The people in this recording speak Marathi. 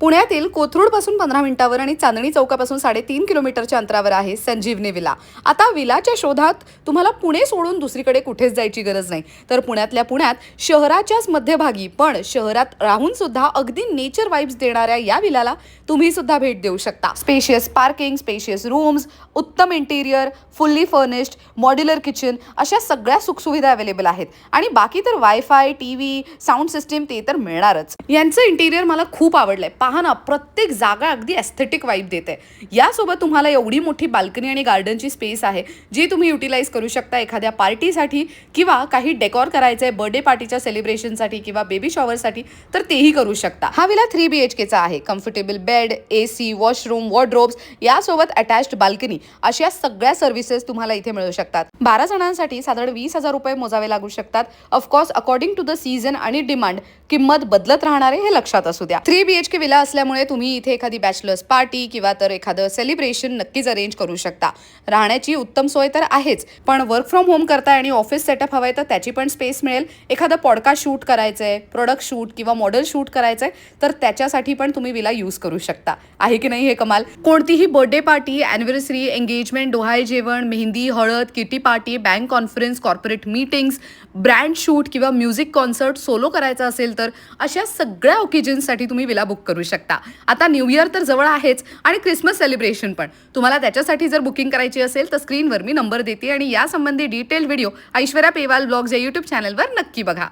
पुण्यातील कोथरूडपासून 15 मिनिटावर आणि चांदणी चौकापासून 3.5 किलोमीटरच्या अंतरावर आहे संजीवनी विला। आता विलाच्या शोधात तुम्हाला पुणे सोडून दुसरीकडे कुठेच जायची गरज नाही, तर पुण्यातल्या पुण्यात शहराच्याच मध्यभागी पण शहरात राहून सुद्धा अगदी नेचर वाइब्स देणाऱ्या या विलाला तुम्ही सुद्धा भेट देऊ शकता। स्पेशियस पार्किंग, स्पेशियस रूम्स, उत्तम interior, fully furnished, modular kitchen अशा सगळ्या सुखसुविधा अवेलेबल आहेत आणि बाकी तर वायफाय, टीव्ही, साऊंड सिस्टीम ते तर मिळणारच। यांचं इंटिरियर मला खूप आवडलंय। पहा ना, प्रत्येक जागा अगदी एस्थेटिक वाइब देते। यासोबत तुम्हाला एवढी मोठी बाल्कनी आणि गार्डनची स्पेस आहे जी तुम्ही युटिलाइज करू शकता एखाद्या पार्टीसाठी किंवा काही डेकोर करायचंय बर्थडे पार्टीच्या सेलिब्रेशनसाठी किंवा बेबी शॉवरसाठी तर तेही करू शकता। हा विला 3 BHK चा आहे। Comfortable bed, AC, washroom, wardrobes यासोबत अटॅच्ड बाल्कनी अशा सगळ्या सर्व्हिसेस तुम्हाला इथे मिळू शकतात। 12 जणांसाठी साधारण 20,000 रुपये मोजावे लागू शकतात। Of course according to the season आणि डिमांड किंमत बदलत राहणार आहे हे लक्षात असू द्या। 3 BHK विला असल्यामुळे तुम्ही इथे एखादी बॅचलर्स पार्टी किंवा तर एखादं सेलिब्रेशन नक्कीच अरेंज करू शकता। राहण्याची उत्तम सोय तर आहेच, पण वर्क फ्रॉम होम करताय आणि ऑफिस सेटअप हवंय तर त्याची पण स्पेस मिळेल। एखादं पॉडकास्ट शूट करायचंय, प्रोडक्ट शूट किंवा मॉडेल शूट करायचंय तर त्याच्यासाठी पण तुम्ही विला यूज करू शकता। आहे की नाही हे कमाल? कोणतीही बर्थडे पार्टी, अॅनिव्हर्सरी, एंगेजमेंट, डोहाळे जेवण, मेहंदी, हळद, kitty party, bank conference, corporate meetings, brand shoot किंवा म्युझिक कॉन्सर्ट सोलो करायचा असेल तर अशा सगळ्या ओकेजन्ससाठी तुम्ही विला बुक करू शकता। आता न्यू इयर तर जवळ आहेच आणि क्रिसमस सेलिब्रेशन पण। तुम्हाला त्याच्यासाठी जर बुकिंग करायची असेल तर स्क्रीनवर मी नंबर देते आणि यासंबंधी detail video Aishwarya Pewal blogs या YouTube चॅनलवर नक्की बघा।